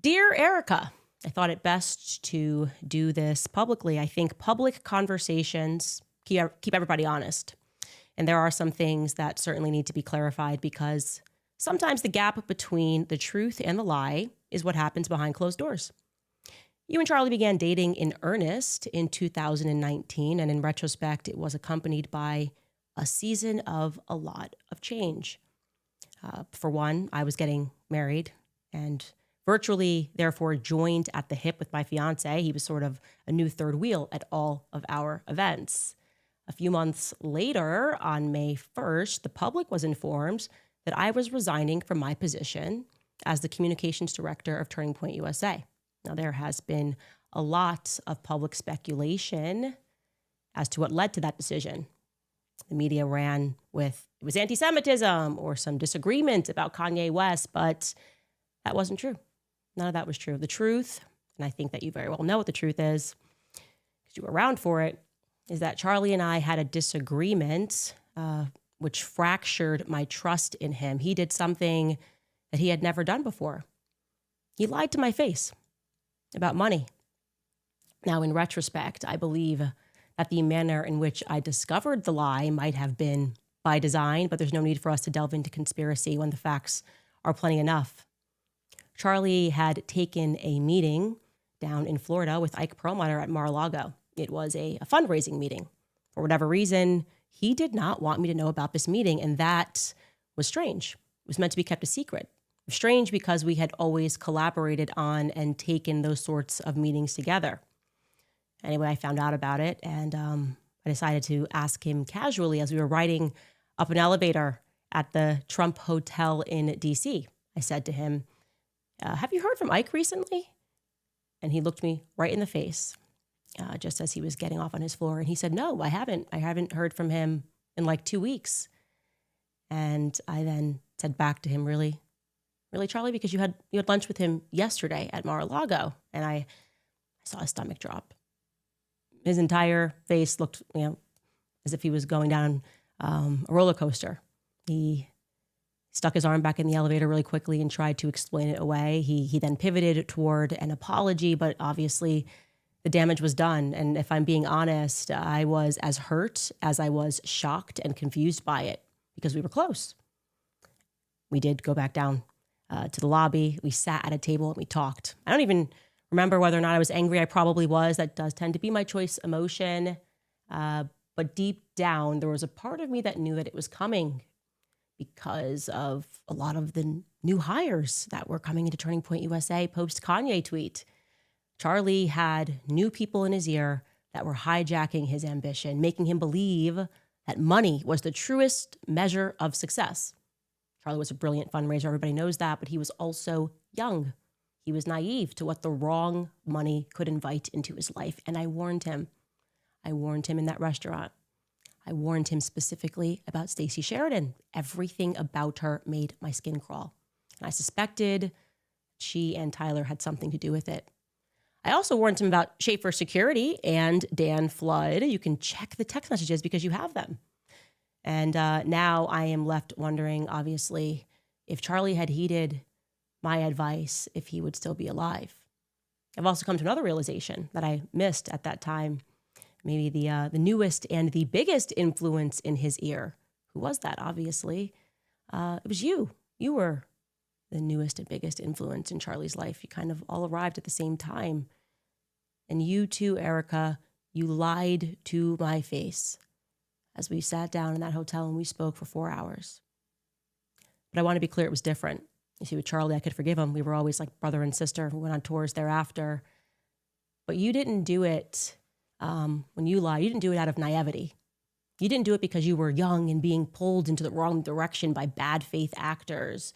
Dear Erika, I thought it best to do this publicly. I think public conversations keep everybody honest. And there are some things that certainly need to be clarified because sometimes the gap between the truth and the lie is what happens behind closed doors. You and Charlie began dating in earnest in 2019, and in retrospect, it was accompanied by a season of a lot of change. For one, I was getting married and virtually, therefore, joined at the hip with my fiance. He was sort of a new third wheel at all of our events. A few months later, on May 1st, the public was informed that I was resigning from my position as the communications director of Turning Point USA. Now, there has been a lot of public speculation as to what led to that decision. The media ran with it was anti-Semitism or some disagreement about Kanye West, but that wasn't true. None of that was true. The truth, and I think that you very well know what the truth is, because you were around for it, is that Charlie and I had a disagreement which fractured my trust in him. He did something that he had never done before. He lied to my face about money. Now, in retrospect, I believe that the manner in which I discovered the lie might have been by design, but there's no need for us to delve into conspiracy when the facts are plenty enough. Charlie had taken a meeting down in Florida with Ike Perlmutter at Mar-a-Lago. It was a fundraising meeting. For whatever reason, he did not want me to know about this meeting, and that was strange. It was meant to be kept a secret. Strange because we had always collaborated on and taken those sorts of meetings together. Anyway, I found out about it, and I decided to ask him casually as we were riding up an elevator at the Trump Hotel in D.C. I said to him, have you heard from Ike recently? And he looked me right in the face just as he was getting off on his floor. And he said, no, I haven't. I haven't heard from him in like 2 weeks. And I then said back to him, really, Charlie? Because you had lunch with him yesterday at Mar-a-Lago. And I saw his stomach drop. His entire face looked, as if he was going down a roller coaster. He stuck his arm back in the elevator really quickly and tried to explain it away. He then pivoted toward an apology, but obviously the damage was done. And if I'm being honest, I was as hurt as I was shocked and confused by it because we were close. We did go back down to the lobby. We sat at a table and we talked. I don't even remember whether or not I was angry. I probably was. That does tend to be my choice emotion. But deep down, there was a part of me that knew that it was coming because of a lot of the new hires that were coming into Turning Point USA post-Kanye tweet. Charlie had new people in his ear that were hijacking his ambition, making him believe that money was the truest measure of success. Charlie was a brilliant fundraiser. Everybody knows that, but he was also young. He was naive to what the wrong money could invite into his life. And I warned him. I warned him in that restaurant. I warned him specifically about Stacey Sheridan. Everything about her made my skin crawl. And I suspected she and Tyler had something to do with it. I also warned him about Schaefer Security and Dan Flood. You can check the text messages because you have them. And now I am left wondering, obviously, if Charlie had heeded my advice, if he would still be alive. I've also come to another realization that I missed at that time. Maybe the newest and the biggest influence in his ear. Who was that, obviously? It was you. You were the newest and biggest influence in Charlie's life. You kind of all arrived at the same time. And you too, Erika, you lied to my face as we sat down in that hotel and we spoke for 4 hours. But I want to be clear, it was different. You see, with Charlie, I could forgive him. We were always like brother and sister. We went on tours thereafter. But you didn't do it. When you lied, you didn't do it out of naivety. You didn't do it because you were young and being pulled into the wrong direction by bad faith actors.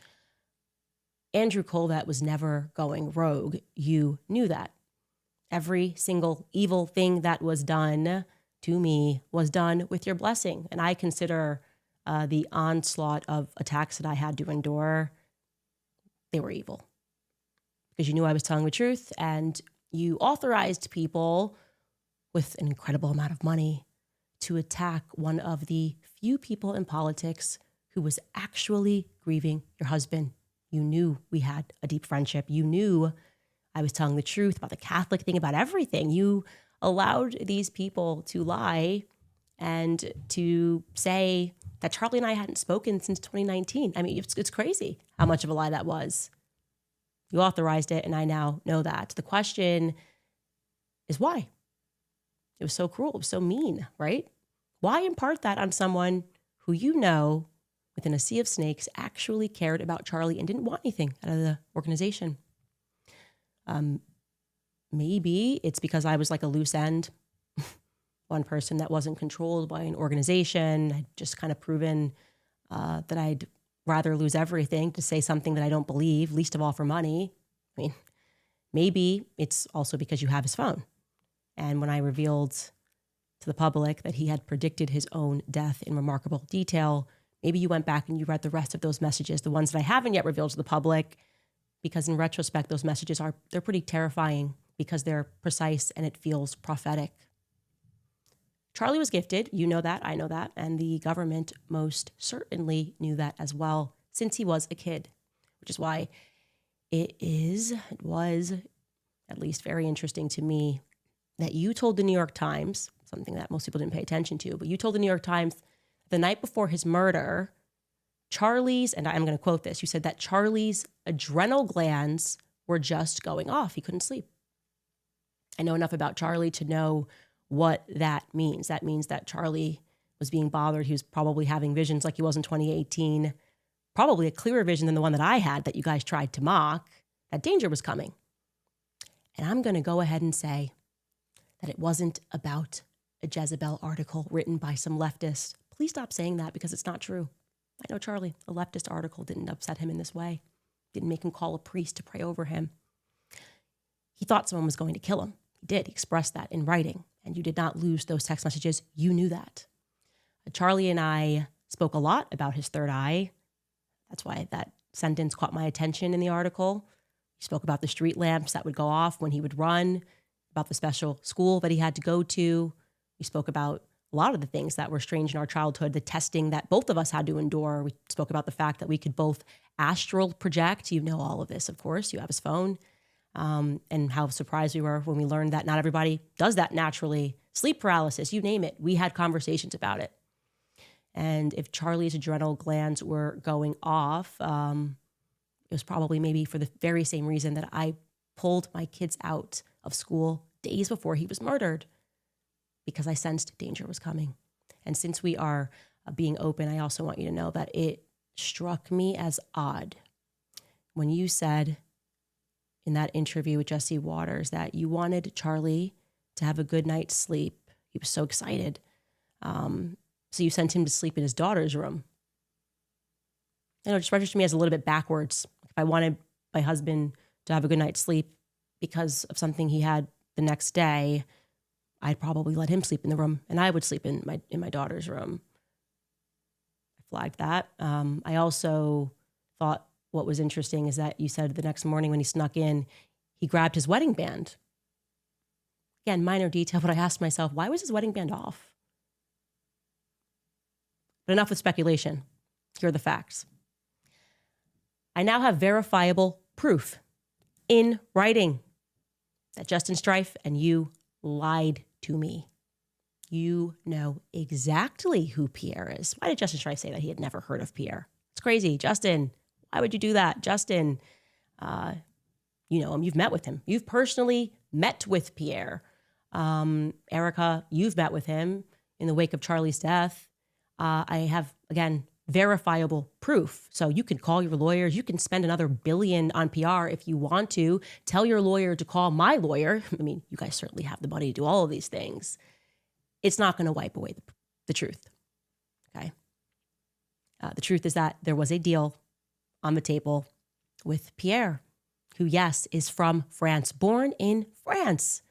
Andrew Colvett was never going rogue. You knew that. Every single evil thing that was done to me was done with your blessing. And I consider the onslaught of attacks that I had to endure, they were evil. Because you knew I was telling the truth and you authorized people with an incredible amount of money to attack one of the few people in politics who was actually grieving your husband. You knew we had a deep friendship. You knew I was telling the truth about the Catholic thing, about everything. You allowed these people to lie and to say that Charlie and I hadn't spoken since 2019. I mean, it's crazy how much of a lie that was. You authorized it, and I now know that. The question is why? It was so cruel. It was so mean, right? Why impart that on someone who you know within a sea of snakes actually cared about Charlie and didn't want anything out of the organization? Maybe it's because I was like a loose end, one person that wasn't controlled by an organization. I'd just kind of proven that I'd rather lose everything to say something that I don't believe, least of all for money. I mean, maybe it's also because you have his phone. And when I revealed to the public that he had predicted his own death in remarkable detail, maybe you went back and you read the rest of those messages, the ones that I haven't yet revealed to the public, because in retrospect, those messages they're pretty terrifying because they're precise and it feels prophetic. Charlie was gifted. You know that. I know that. And the government most certainly knew that as well since he was a kid, which is why it was at least very interesting to me that you told the New York Times, something that most people didn't pay attention to, but you told the New York Times the night before his murder, Charlie's, and I'm going to quote this, you said that Charlie's adrenal glands were just going off. He couldn't sleep. I know enough about Charlie to know what that means. That means that Charlie was being bothered. He was probably having visions like he was in 2018, probably a clearer vision than the one that I had that you guys tried to mock, that danger was coming. And I'm going to go ahead and say that it wasn't about a Jezebel article written by some leftist. Please stop saying that because it's not true. I know Charlie, a leftist article didn't upset him in this way, didn't make him call a priest to pray over him. He thought someone was going to kill him. He did. He expressed that in writing, and you did not lose those text messages. You knew that. Charlie and I spoke a lot about his third eye. That's why that sentence caught my attention in the article. He spoke about the street lamps that would go off when he would run, about the special school that he had to go to. We spoke about a lot of the things that were strange in our childhood, the testing that both of us had to endure. We spoke about the fact that we could both astral project. You know all of this, of course. You have his phone. And how surprised we were when we learned that not everybody does that naturally. Sleep paralysis, you name it. We had conversations about it. And if Charlie's adrenal glands were going off, it was probably maybe for the very same reason that I pulled my kids out of school days before he was murdered, because I sensed danger was coming. And since we are being open, I also want you to know that it struck me as odd when you said in that interview with Jesse Waters that you wanted Charlie to have a good night's sleep. He was so excited. So you sent him to sleep in his daughter's room. You know, it just registered to me as a little bit backwards. If I wanted my husband to have a good night's sleep because of something he had the next day, I'd probably let him sleep in the room and I would sleep in my daughter's room. I flagged that. I also thought what was interesting is that you said the next morning when he snuck in, he grabbed his wedding band. Again, minor detail, but I asked myself, why was his wedding band off? But enough with speculation. Here are the facts. I now have verifiable proof in writing that Justin Strife and you lied to me. You know exactly who Pierre is. Why did Justin Strife say that he had never heard of Pierre? It's crazy. Justin, why would you do that? Justin, you know him. You've met with him. You've personally met with Pierre. Erika, you've met with him in the wake of Charlie's death. I have, again, verifiable proof. So you can call your lawyers. You can spend another $1 billion on PR if you want to. Tell your lawyer to call my lawyer. I mean, you guys certainly have the money to do all of these things. It's not going to wipe away the truth. Okay. The truth is that there was a deal on the table with Pierre, who, yes, is from France, born in France.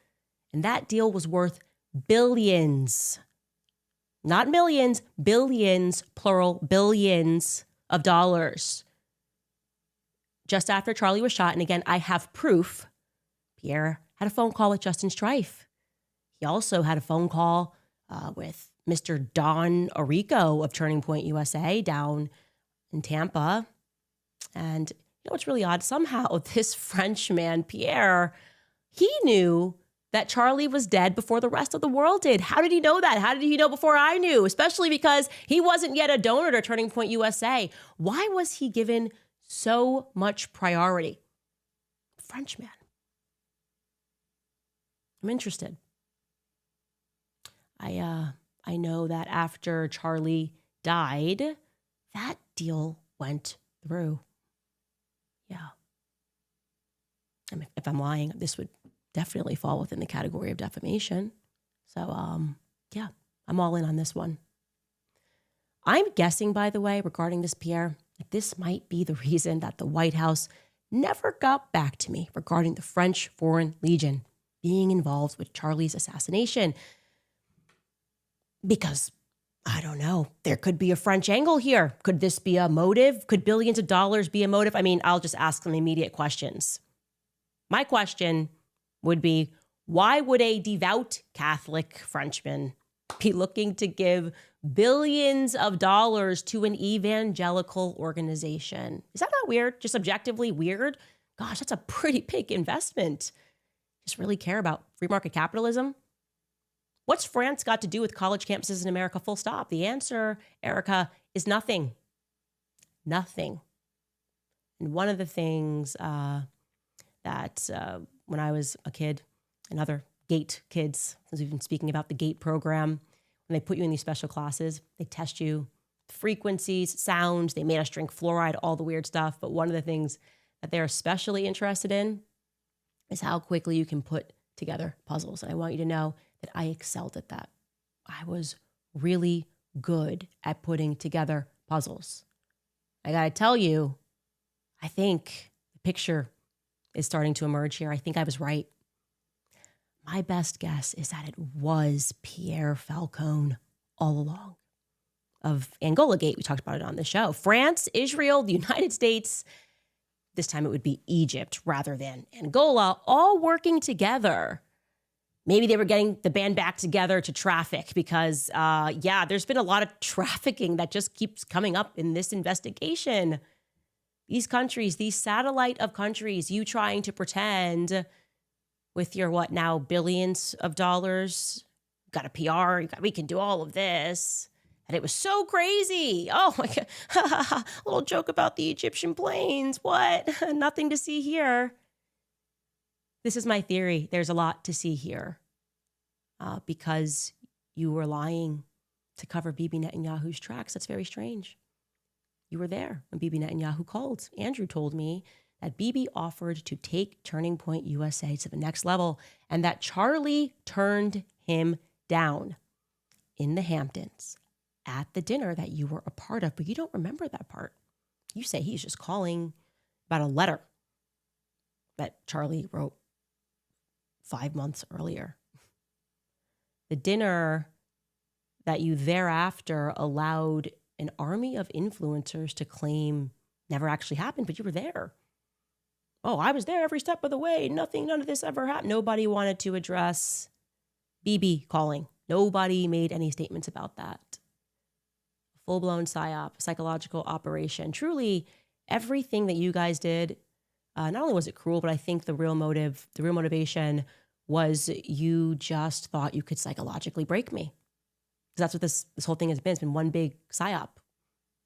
And that deal was worth billions. Not millions, billions, plural, billions of dollars. Just after Charlie was shot, and again, I have proof, Pierre had a phone call with Justin Strife. He also had a phone call with Mr. Don Erika of Turning Point USA down in Tampa. And You know what's really odd? Somehow this Frenchman, Pierre, he knew that Charlie was dead before the rest of the world did. How did he know that? How did he know before I knew? Especially because he wasn't yet a donor to Turning Point USA. Why was he given so much priority? Frenchman. I'm interested. I know that after Charlie died, that deal went through. Yeah. I mean, if I'm lying, this would definitely fall within the category of defamation. So, yeah, I'm all in on this one. I'm guessing, by the way, regarding this, Pierre, that this might be the reason that the White House never got back to me regarding the French Foreign Legion being involved with Charlie's assassination. Because, I don't know, there could be a French angle here. Could this be a motive? Could billions of dollars be a motive? I mean, I'll just ask some immediate questions. My question would be, why would a devout Catholic Frenchman be looking to give billions of dollars to an evangelical organization? Is that not weird? Just objectively weird? Gosh, that's a pretty big investment. Just really care about free market capitalism? What's France got to do with college campuses in America? Full stop. The answer, Erika, is nothing. Nothing. And one of the things that when I was a kid, and other GATE kids, since we've been speaking about the GATE program, when they put you in these special classes, they test you frequencies, sounds, they made us drink fluoride, all the weird stuff. But one of the things that they're especially interested in is how quickly you can put together puzzles. And I want you to know that I excelled at that. I was really good at putting together puzzles. I gotta tell you, I think the picture is starting to emerge here. I think I was right. My best guess is that it was Pierre Falcone all along of Angola Gate. We talked about it on the show. France, Israel, the United States. This time it would be Egypt rather than Angola, all working together. Maybe they were getting the band back together to traffic because, there's been a lot of trafficking that just keeps coming up in this investigation. These countries, these satellite of countries, you trying to pretend with your billions of dollars, got a PR, we can do all of this. And it was so crazy. Oh my God. A little joke about the Egyptian planes. What? Nothing to see here. This is my theory. There's a lot to see here because you were lying to cover Bibi Netanyahu's tracks. That's very strange. You were there when Bibi Netanyahu called. Andrew told me that Bibi offered to take Turning Point USA to the next level and that Charlie turned him down in the Hamptons at the dinner that you were a part of, but you don't remember that part. You say he's just calling about a letter that Charlie wrote 5 months earlier. The dinner that you thereafter allowed an army of influencers to claim never actually happened, but you were there. Oh, I was there every step of the way. None of this ever happened. Nobody wanted to address Bibi calling. Nobody made any statements about that. Full-blown psyop, psychological operation. Truly, everything that you guys did, not only was it cruel, but I think the real motivation was you just thought you could psychologically break me. Because that's what this whole thing has been. It's been one big psyop.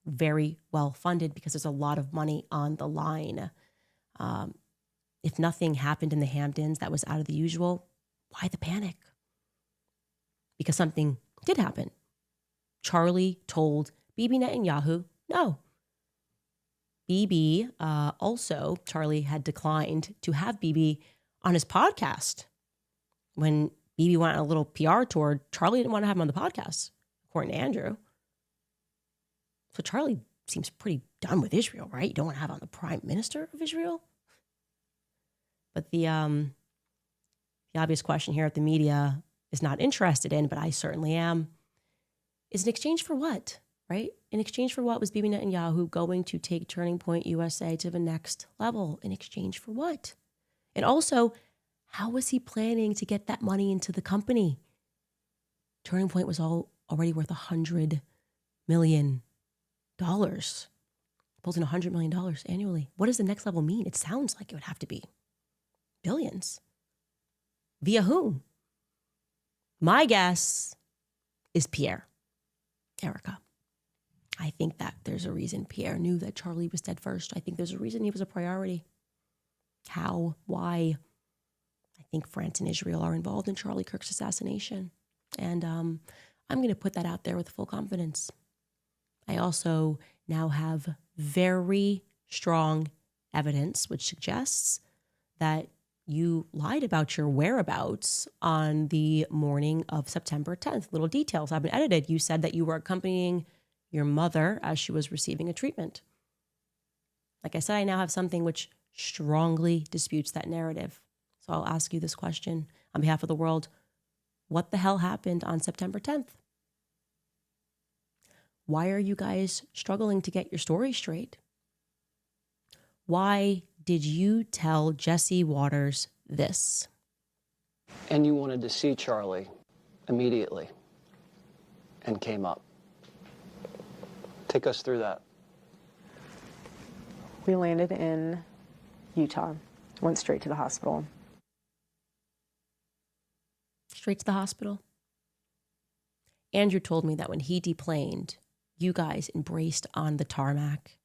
Very well funded because there's a lot of money on the line. If nothing happened in the Hamptons that was out of the usual, why the panic? Because something did happen. Charlie told Bibi Netanyahu no. Bibi, also, Charlie had declined to have Bibi on his podcast. When Bibi went on a little PR tour, Charlie didn't want to have him on the podcast, according to Andrew. So Charlie seems pretty done with Israel, right? You don't want to have on the prime minister of Israel? But the obvious question here at the media is not interested in, but I certainly am, is in exchange for what, right? In exchange for what was Bibi Netanyahu going to take Turning Point USA to the next level? In exchange for what? And also, how was he planning to get that money into the company? Turning Point was already worth $100 million. pulls in $100 million annually. What does the next level mean? It sounds like it would have to be billions. Via whom? My guess is Pierre, Erika. I think that there's a reason Pierre knew that Charlie was dead first. I think there's a reason he was a priority. How? Why? I think France and Israel are involved in Charlie Kirk's assassination. And I'm going to put that out there with full confidence. I also now have very strong evidence which suggests that you lied about your whereabouts on the morning of September 10th. Little details have been edited. You said that you were accompanying your mother as she was receiving a treatment. Like I said, I now have something which strongly disputes that narrative. So I'll ask you this question on behalf of the world. What the hell happened on September 10th? Why are you guys struggling to get your story straight? Why did you tell Jesse Waters this? And you wanted to see Charlie immediately and came up. Take us through that. We landed in Utah, went straight to the hospital. Straight to the hospital? Andrew told me that when he deplaned, you guys embraced on the tarmac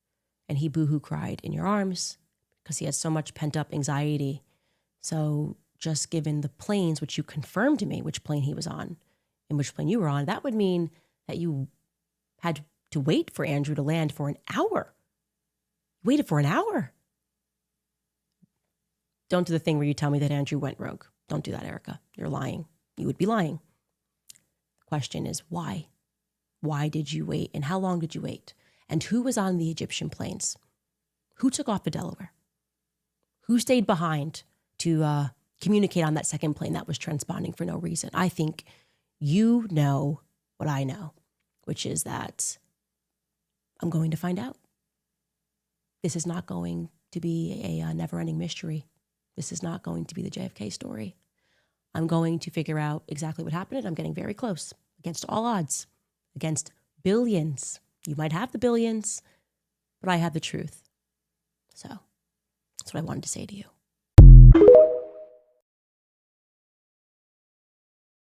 and he boohoo cried in your arms because he had so much pent-up anxiety. So just given the planes, which you confirmed to me which plane he was on and which plane you were on, that would mean that you had to wait for Andrew to land for an hour. You waited for an hour. Don't do the thing where you tell me that Andrew went rogue. Don't do that, Erika. You're lying. You would be lying. The question is why? Why did you wait? And how long did you wait? And who was on the Egyptian planes? Who took off to Delaware? Who stayed behind to communicate on that second plane that was transponding for no reason? I think you know what I know, which is that I'm going to find out. This is not going to be a never-ending mystery. This is not going to be the JFK story. I'm going to figure out exactly what happened, and I'm getting very close, against all odds, against billions. You might have the billions, but I have the truth. So that's what I wanted to say to you.